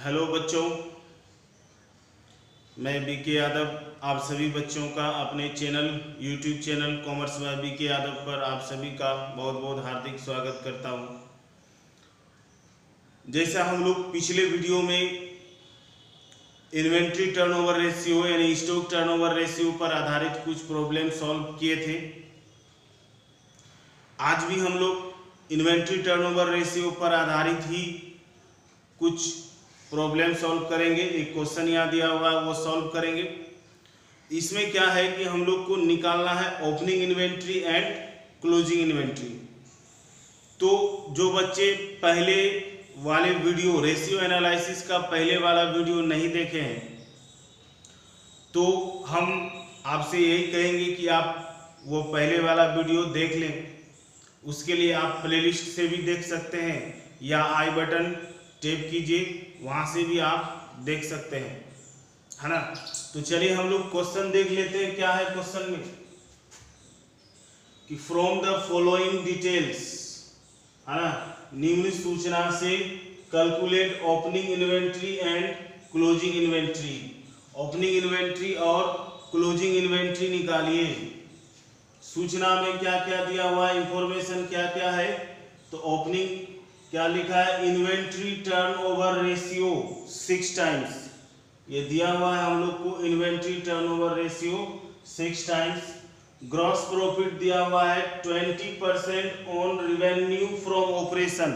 Hello बच्चों, मैं BK Yadav आप सभी बच्चों का अपने YouTube channel commerce by BK Yadav पर आप सभी का बहुत बहुत हार्दिक स्वागत करता हूं। जैसा हम लोग पिछले वीडियो में इन्वेंट्री टर्नओवर रेशियो यानी स्टॉक टर्नओवर रेशियो पर आधारित कुछ प्रॉब्लम सॉल्व किए थे, आज भी हम लोग इन्वेंट्री टर्नओवर रेशियो पर आधारित ही कुछ प्रॉब्लम सॉल्व करेंगे। एक क्वेश्चन यहाँ दिया हुआ है वो सॉल्व करेंगे। इसमें क्या है कि हम लोग को निकालना है opening inventory and closing inventory. तो जो बच्चे पहले वाले वीडियो रेशियो एनालिसिस का पहले वाला वीडियो नहीं देखे हैं तो हम आपसे यही कहेंगे कि आप वो पहले वाला वीडियो देख लें। उसके लिए आप प्लेलिस्ट से भी देख सकते हैं या आई बटन टैप कीजिए, वहां से भी आप देख सकते हैं, है ना। तो चलिए हम लोग क्वेश्चन देख लेते हैं। क्या है क्वेश्चन में कि फ्रॉम द फॉलोइंग डिटेल्स, है ना, निम्न सूचना से calculate opening inventory and closing inventory. Opening inventory और क्लोजिंग इन्वेंट्री निकालिए। सूचना में क्या क्या दिया हुआ है, इंफॉर्मेशन क्या क्या है। तो ओपनिंग क्या लिखा है, इन्वेंट्री टर्नओवर रेशियो 6 टाइम्स, ये दिया हुआ है हम लोग को। Inventory turnover ratio 6 times. Gross profit दिया हुआ है 20% ऑन रेवेन्यू फ्रॉम ऑपरेशन,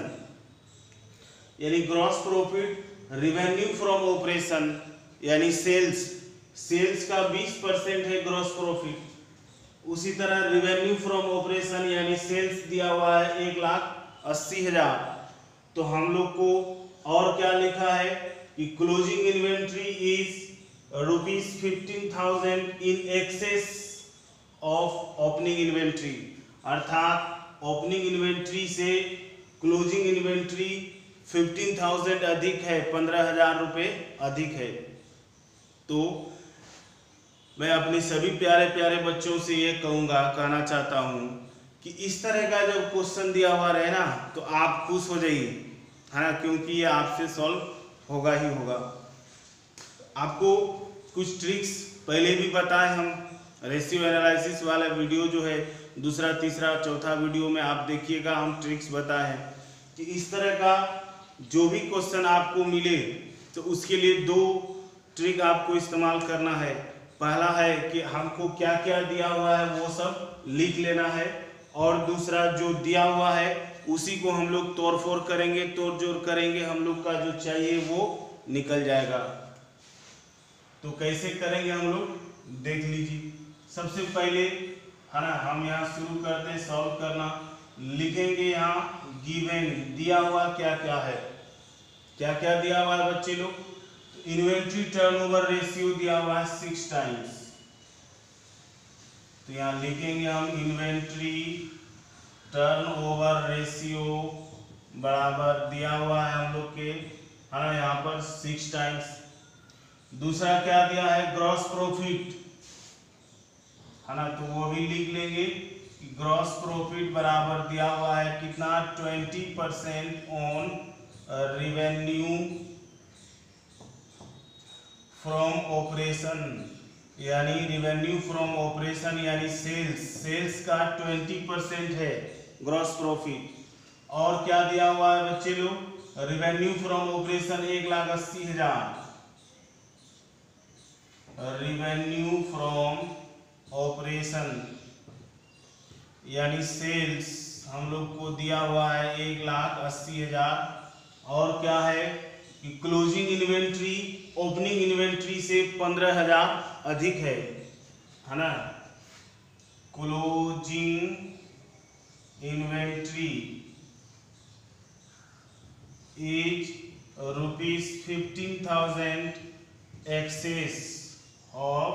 यानी gross profit revenue from operation यानी सेल्स का 20% है ग्रॉस प्रॉफिट। उसी तरह रेवेन्यू फ्रॉम ऑपरेशन यानी सेल्स दिया हुआ है 1,80,000। तो हम लोग को और क्या लिखा है कि closing inventory is ₹15,000 in excess of opening inventory, अर्थात ओपनिंग इन्वेंट्री से क्लोजिंग इन्वेंट्री 15,000 अधिक है, 15,000 रुपये अधिक है। तो मैं अपने सभी प्यारे प्यारे बच्चों से ये कहना चाहता हूँ कि इस तरह का जब क्वेश्चन दिया हुआ रहे ना तो आप खुश हो जाइए, है ना, क्योंकि ये आपसे सॉल्व होगा ही होगा। आपको कुछ ट्रिक्स पहले भी बताए हम, रेशियो एनालिसिस वाला वीडियो जो है दूसरा तीसरा चौथा वीडियो में आप देखिएगा, हम ट्रिक्स बताए हैं कि इस तरह का जो भी क्वेश्चन आपको मिले तो उसके लिए 2 ट्रिक आपको इस्तेमाल करना है। पहला है कि हमको क्या क्या दिया हुआ है वो सब लिख लेना है, और दूसरा जो दिया हुआ है उसी को हम लोग तोड़-फोड़ करेंगे, तोड़-जोड़ करेंगे, हम लोग का जो चाहिए वो निकल जाएगा। तो कैसे करेंगे हम लोग देख लीजिए। सबसे पहले, है ना, हम यहाँ शुरू करते हैं सॉल्व करना। लिखेंगे यहाँ गिवन दिया हुआ क्या क्या है, क्या क्या दिया हुआ है बच्चे लोग। तो इन्वेंट्री टर्नओवर रेशियो दिया हुआ है 6 टाइम्स। तो यहाँ लिखेंगे हम इन्वेंट्री टर्नओवर रेशियो बराबर दिया हुआ है हम लोग के, है ना, यहाँ पर 6 टाइम्स। दूसरा क्या दिया है, ग्रॉस प्रॉफिट, है ना, तो वो भी लिख लेंगे कि ग्रॉस प्रॉफिट बराबर दिया हुआ है कितना, 20% ऑन रेवेन्यू फ्रॉम ऑपरेशन, यानी रेवेन्यू फ्रॉम ऑपरेशन यानी सेल्स का 20% है ग्रॉस प्रॉफिट। और क्या दिया हुआ है बच्चे लोग, revenue from operation 1,80,000, revenue from operation यानी सेल्स हम लोग को दिया हुआ है 1,80,000। और क्या है कि क्लोजिंग इन्वेंट्री ओपनिंग इन्वेंट्री से 15,000 अधिक है ना। Closing inventory is ₹15,000 excess of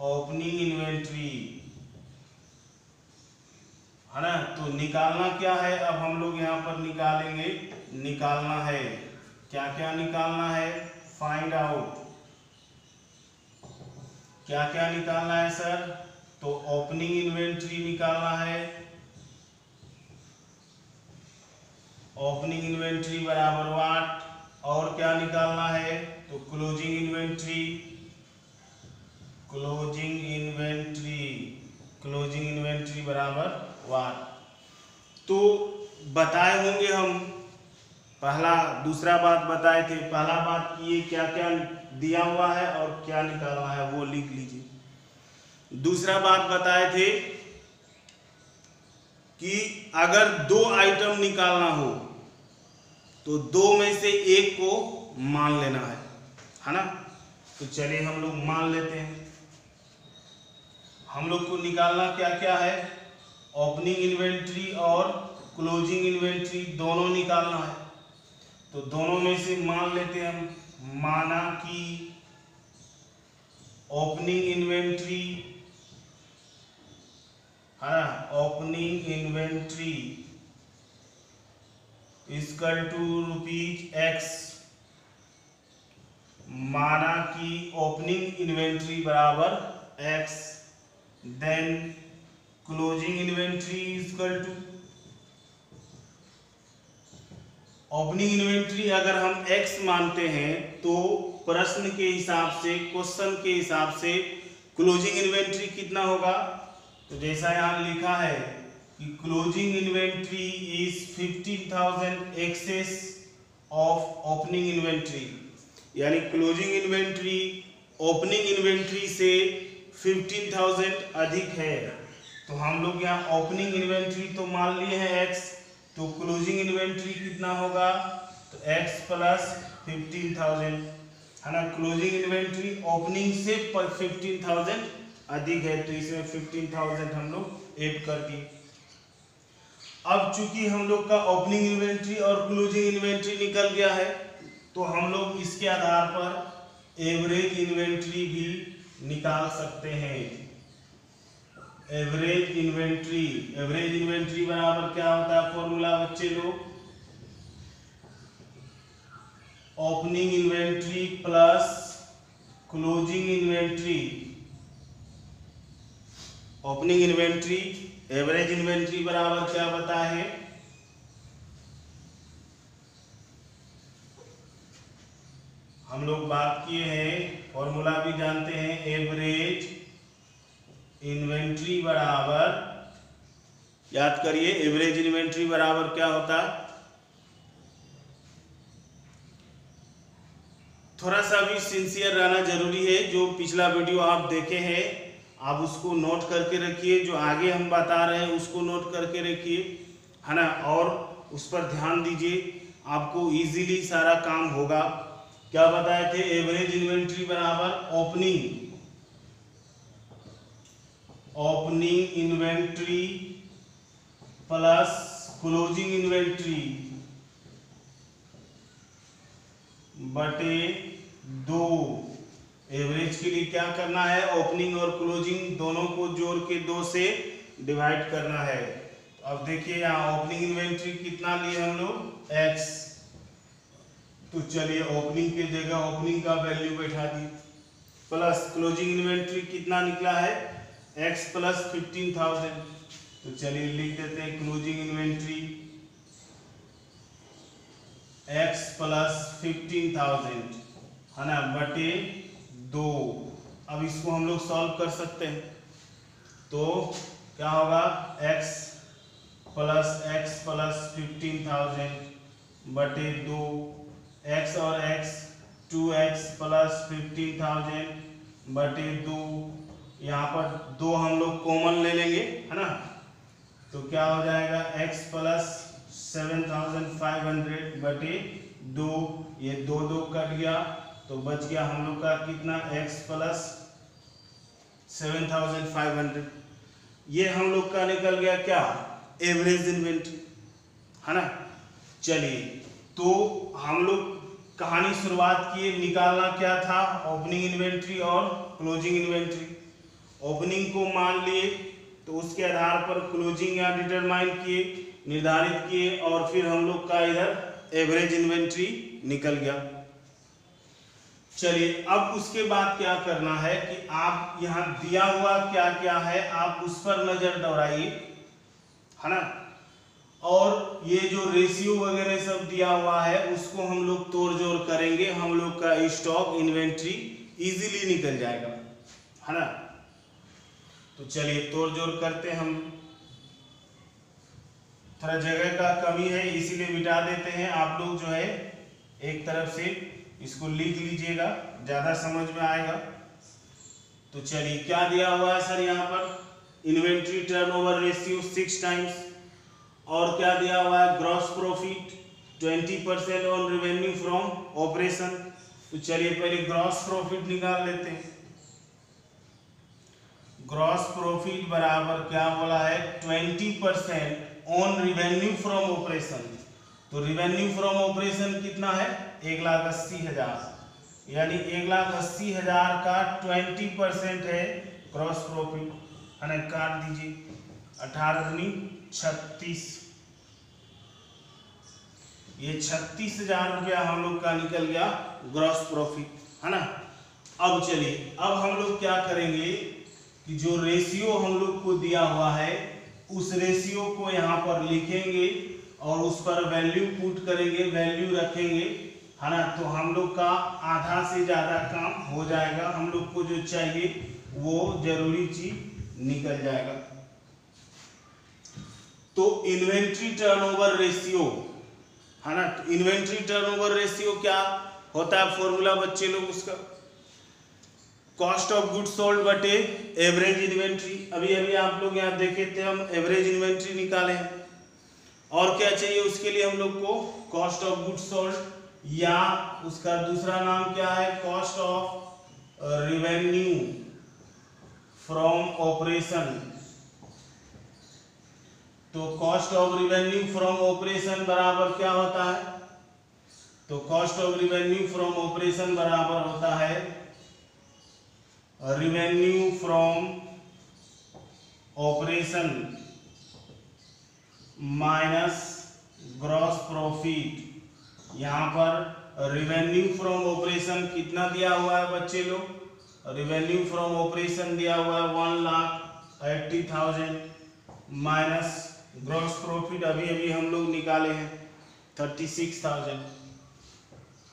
opening inventory, है ना। तो निकालना क्या है, अब हम लोग यहाँ पर निकालेंगे, निकालना है क्या क्या निकालना है, फाइंड आउट क्या क्या निकालना है सर। तो ओपनिंग इन्वेंट्री निकालना है, ओपनिंग इन्वेंट्री बराबर वाट, और क्या निकालना है, तो क्लोजिंग इन्वेंट्री, क्लोजिंग इन्वेंट्री बराबर 1। तो बताए होंगे हम, पहला दूसरा बात बताए थे, पहला बात कि ये क्या क्या दिया हुआ है और क्या निकालना है वो लिख लीजिए। दूसरा बात बताए थे कि अगर 2 आइटम निकालना हो तो 2 में से एक को मान लेना है ना। तो चलिए हम लोग मान लेते हैं। हम लोग को निकालना क्या क्या है, ओपनिंग इन्वेंट्री और क्लोजिंग इन्वेंट्री दोनों निकालना है। तो दोनों में से मान लेते हैं हम, माना कि ओपनिंग इन्वेंट्री है ना, opening inventory equal to ₹X, माना कि ओपनिंग इन्वेंट्री बराबर X, then closing inventory equal to, opening inventory अगर हम X मानते हैं तो प्रश्न के हिसाब से, क्वेश्चन के हिसाब से क्लोजिंग इन्वेंट्री कितना होगा, तो जैसा यहाँ लिखा है कि closing inventory is 15,000 excess of opening inventory, यानी क्लोजिंग इन्वेंट्री ओपनिंग इन्वेंट्री से 15,000 अधिक है। तो हम लोग यहाँ ओपनिंग इन्वेंट्री तो मान लिए हैं X, तो क्लोजिंग इन्वेंट्री कितना होगा, तो X प्लस 15,000 है ना। क्लोजिंग इन्वेंट्री ओपनिंग से 15,000 अधिक है, तो इसमें 15,000 हम लोग ऐड कर दिए। अब चूंकि हम लोग का ओपनिंग इन्वेंट्री और क्लोजिंग इन्वेंट्री निकल गया है, तो हम लोग इसके आधार पर एवरेज इन्वेंट्री भी निकाल सकते हैं। एवरेज इन्वेंट्री बराबर क्या होता है फॉर्मूला बच्चे लोग, opening inventory plus closing inventory. Opening inventory average inventory बराबर क्या बताए हैं, हम लोग बात किए हैं, फॉर्मूला भी जानते हैं, एवरेज इन्वेंट्री बराबर, याद करिए एवरेज इन्वेंट्री बराबर क्या होता है, थोड़ा सा भी सिंसियर रहना जरूरी है। जो पिछला वीडियो आप देखे हैं आप उसको नोट करके रखिए, जो आगे हम बता रहे हैं उसको नोट करके रखिए है ना, और उस पर ध्यान दीजिए, आपको इजीली सारा काम होगा। क्या बताए थे, एवरेज इन्वेंट्री बराबर opening inventory plus closing inventory बटे 2। एवरेज के लिए क्या करना है, ओपनिंग और क्लोजिंग दोनों को जोड़ के 2 से डिवाइड करना है। अब देखिए यहाँ ओपनिंग इन्वेंट्री कितना लिए हम लोग X, तो चलिए ओपनिंग के जगह ओपनिंग का वैल्यू बैठा दी, प्लस क्लोजिंग इन्वेंट्री कितना निकला है X प्लस 15,000, तो चलिए लिख देते हैं क्लोजिंग इन्वेंट्री X प्लस 15,000 है ना बटे 2। अब इसको हम लोग सॉल्व कर सकते हैं, तो क्या होगा X प्लस 15,000 बटे 2, X और X 2X प्लस 15,000 बटे 2, यहाँ पर 2 हम लोग कॉमन ले लेंगे है ना, तो क्या हो जाएगा X प्लस 7,500 बटे 2, ये 2 कट गया तो बच गया हम लोग का कितना X प्लस 7,500। ये हम लोग का निकल गया क्या, एवरेज इन्वेंट्री है ना। चलिए तो हम लोग कहानी शुरुआत किए, निकालना क्या था, ओपनिंग इन्वेंट्री और क्लोजिंग इन्वेंट्री। ओपनिंग को मान लिए तो उसके आधार पर क्लोजिंग या डिटरमाइन किए, निर्धारित किए, और फिर हम लोग का इधर एवरेज इन्वेंट्री निकल गया। चलिए अब उसके बाद क्या करना है कि आप यहाँ दिया हुआ क्या क्या है आप उस पर नजर दौड़ाइए है ना। और ये जो रेशियो वगैरह सब दिया हुआ है उसको हम लोग तोड़ जोड़ करेंगे, हम लोग का स्टॉक इन्वेंट्री इजीली निकल जाएगा, है ना। तो चलिए तोड़ जोड़ करते हैं हम। थोड़ा जगह का कमी है इसीलिए मिटा देते हैं। आप लोग जो है एक तरफ से इसको लिख लीजिएगा, ज्यादा समझ में आएगा। तो चलिए क्या दिया हुआ है सर यहाँ पर, इन्वेंट्री टर्नओवर रेशियो 6 टाइम्स, और क्या दिया हुआ है, gross profit 20% on revenue from operation. तो चलिए पहले ग्रॉस प्रॉफिट निकाल लेते हैं। ग्रॉस प्रॉफिट बराबर क्या बोला है, 20% ऑन रेवेन्यू फ्रॉम ऑपरेशन। तो रेवेन्यू फ्रॉम ऑपरेशन कितना है, 1,80,000, यानी 1,80,000 का 20% है ग्रॉस प्रॉफिट, है ना। काट दीजिए, 18 दूनी 36, ये 36,000 रुपया हम लोग का निकल गया ग्रॉस प्रॉफिट, है ना। अब चलिए अब हम लोग क्या करेंगे कि जो रेशियो हम लोग को दिया हुआ है उस रेशियो को यहाँ पर लिखेंगे और उस पर वैल्यू पुट करेंगे, वैल्यू रखेंगे, है ना। तो हम लोग का आधा से ज्यादा काम हो जाएगा, हम लोग को जो चाहिए वो जरूरी चीज निकल जाएगा। तो इन्वेंट्री टर्नओवर रेशियो, है ना। तो इन्वेंट्री टर्नओवर रेशियो क्या होता है, फॉर्मूला बच्चे लोग उसका, कॉस्ट ऑफ गुड्स सोल्ड बटे एवरेज इन्वेंट्री। अभी अभी आप लोग यहाँ देखे थे, हम एवरेज इन्वेंट्री निकाले हैं। और क्या चाहिए उसके लिए हम लोग को, कॉस्ट ऑफ गुड्स सोल्ड, या उसका दूसरा नाम क्या है, cost of revenue from operation. तो cost of revenue from operation बराबर क्या होता है, तो cost of revenue from operation बराबर होता है revenue from operation minus gross profit. यहाँ पर रेवेन्यू फ्रॉम ऑपरेशन कितना दिया हुआ है बच्चे लोग, रेवेन्यू फ्रॉम ऑपरेशन दिया हुआ है 1,80,000 माइनस ग्रॉस प्रॉफिट अभी अभी हम लोग निकाले हैं 36,000,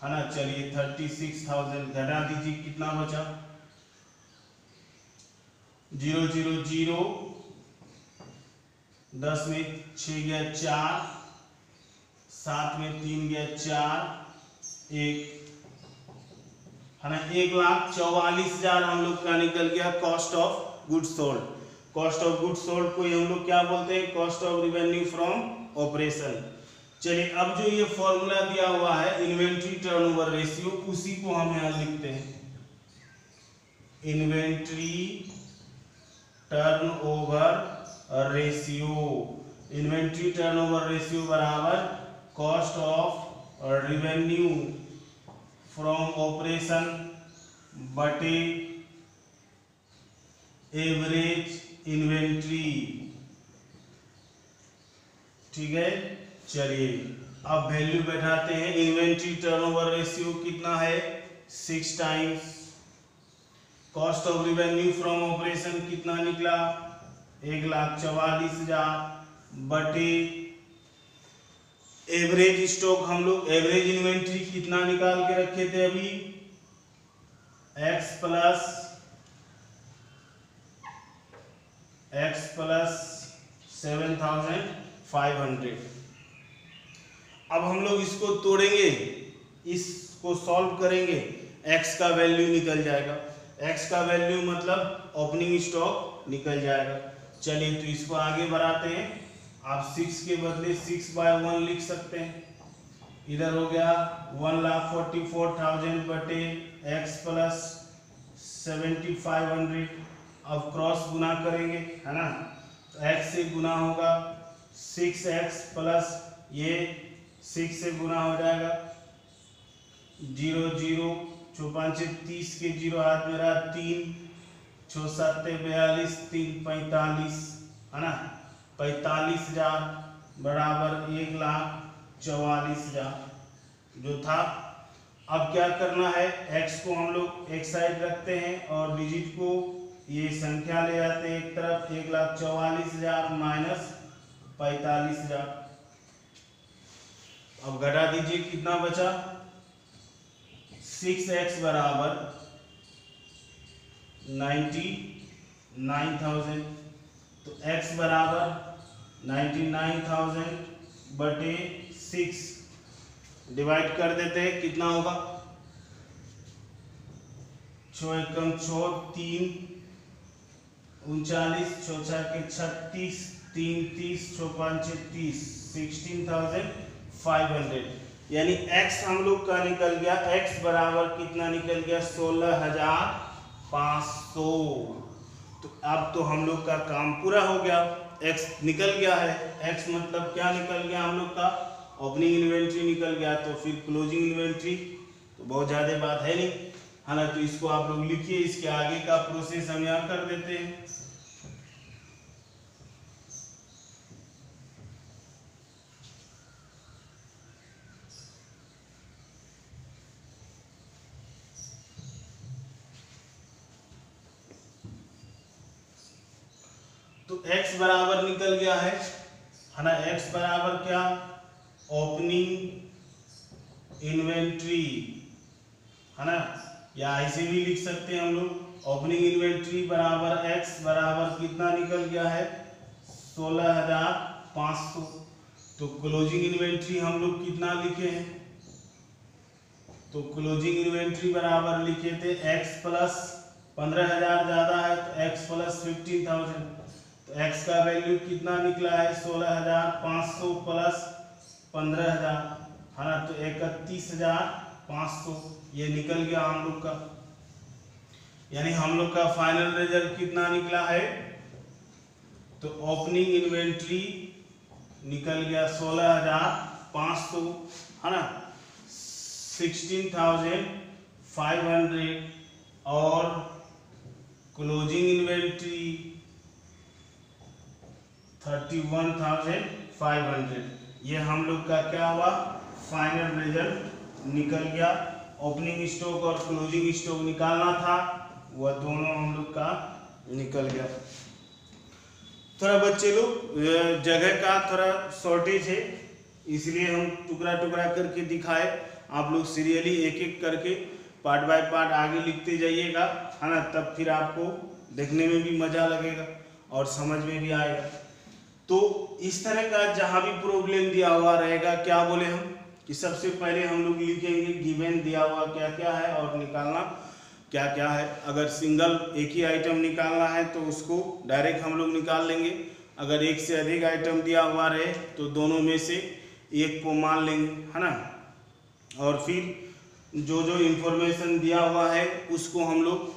है ना। चलिए 36,000 घटा दीजिए, कितना बचा, 0 0 0, 10 में 6 गया 4, 7 में 3 गया 4, 1, है ना। 1,44,000 हम लोग का निकल गया cost of goods sold. Cost of goods sold को हम लोग क्या बोलते हैं, cost of revenue from operation. चलिए अब जो ये फॉर्मूला दिया हुआ है इन्वेंट्री टर्नओवर रेशियो, उसी को हम यहाँ लिखते हैं, inventory turnover ratio. Inventory turnover ratio बराबर cost of revenue from operation बटे एवरेज इन्वेंट्री, ठीक है। चलिए अब वैल्यू बैठाते हैं, इन्वेंट्री टर्नओवर रेशियो कितना है, 6 times, cost of revenue from operation कितना निकला, 1,44,000 बटे एवरेज स्टॉक, हम लोग एवरेज इन्वेंट्री कितना निकाल के रखे थे अभी, x प्लस 7,500। अब हम लोग इसको तोड़ेंगे, इसको सॉल्व करेंगे, x का वैल्यू निकल जाएगा, x का वैल्यू मतलब ओपनिंग स्टॉक निकल जाएगा। चलिए तो इसको आगे बढ़ाते हैं, आप 6 के बदले 6/1 लिख सकते हैं, इधर हो गया 1,44,000 बटे x प्लस 7,500। अब क्रॉस गुना करेंगे, है ना, तो x से गुना होगा 6x प्लस ये 6 से गुना हो जाएगा 0 0, 4 5 30 के 0 हाथ में रहा 3, 6 7 42, 3 45, है ना, 45,000 बराबर 1,44,000 जो था। अब क्या करना है, x को हम लोग एक साइड रखते हैं और डिजिट को ये संख्या ले जाते हैं एक तरफ, 1,44,000 माइनस 45,000, अब घटा दीजिए, कितना बचा, 6x बराबर 99,000। तो x बराबर 99,000 बटे 6 डिवाइड कर देते हैं, कितना होगा, 6 एकम 6, 3 39, 6 के 36, 3 30, 6 5 30, 16,500। यानी x हम लोग का निकल गया, x बराबर कितना निकल गया, 16,500। तो अब तो हम लोग का काम पूरा हो गया, x निकल गया है। x मतलब क्या निकल गया हम लोग का, ओपनिंग इन्वेंट्री निकल गया। तो फिर क्लोजिंग इन्वेंट्री तो बहुत ज़्यादा बात है नहीं, है ना। तो इसको आप लोग लिखिए, इसके आगे का प्रोसेस हम यहाँ कर देते हैं। तो x बराबर निकल गया है ना। x बराबर क्या, ओपनिंग इन्वेंट्री, है ना, या ऐसे भी लिख सकते हैं हम लोग, ओपनिंग इन्वेंट्री बराबर x बराबर कितना निकल गया है, 16,500। तो क्लोजिंग इन्वेंट्री हम लोग कितना लिखे हैं, तो क्लोजिंग इन्वेंट्री बराबर लिखे थे x प्लस 15,000 ज़्यादा है तो x प्लस 15,000। तो x का वैल्यू कितना निकला है, 16,500 प्लस 15,000, है ना। तो 31,500 ये निकल गया हम लोग का। यानी हम लोग का फाइनल रिजल्ट कितना निकला है, तो ओपनिंग इन्वेंट्री निकल गया 16,500, है ना, 16,500 और क्लोजिंग इन्वेंट्री 31,500। ये हम लोग का क्या हुआ, फाइनल रिजल्ट निकल गया। ओपनिंग स्टॉक और क्लोजिंग स्टॉक निकालना था, वह दोनों हम लोग का निकल गया। थोड़ा बच्चे लोग जगह का थोड़ा शॉर्टेज है, इसलिए हम टुकड़ा टुकड़ा करके दिखाए। आप लोग सीरियली एक एक करके पार्ट बाय पार्ट आगे लिखते जाइएगा, है ना, तब फिर आपको देखने में भी मज़ा लगेगा और समझ में भी आएगा। तो इस तरह का जहाँ भी प्रॉब्लम दिया हुआ रहेगा, क्या बोले हम कि सबसे पहले हम लोग लिखेंगे गिवन दिया हुआ क्या क्या है और निकालना क्या क्या है। अगर सिंगल एक ही आइटम निकालना है तो उसको डायरेक्ट हम लोग निकाल लेंगे। अगर एक से अधिक आइटम दिया हुआ रहे तो दोनों में से एक को मान लेंगे, है ना। और फिर जो जो इन्फॉर्मेशन दिया हुआ है उसको हम लोग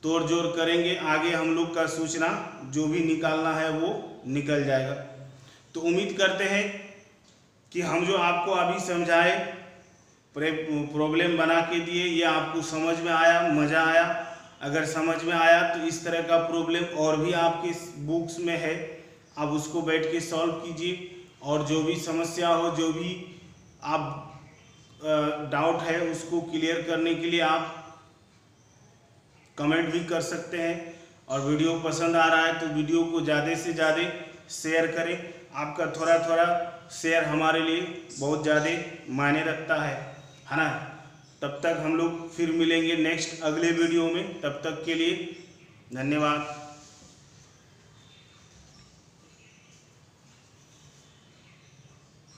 तोड़ जोड़ करेंगे, आगे हम लोग का सूचना जो भी निकालना है वो निकल जाएगा। तो उम्मीद करते हैं कि हम जो आपको अभी समझाए, प्रॉब्लम बना के दिए, ये आपको समझ में आया, मज़ा आया। अगर समझ में आया तो इस तरह का प्रॉब्लम और भी आपके बुक्स में है, आप उसको बैठ के सॉल्व कीजिए। और जो भी समस्या हो, जो भी आप डाउट है, उसको क्लियर करने के लिए आप कमेंट भी कर सकते हैं। और वीडियो पसंद आ रहा है तो वीडियो को ज़्यादा से ज़्यादा शेयर करें। आपका थोड़ा थोड़ा शेयर हमारे लिए बहुत ज़्यादा मायने रखता है ना। तब तक हम लोग फिर मिलेंगे नेक्स्ट अगले वीडियो में, तब तक के लिए धन्यवाद।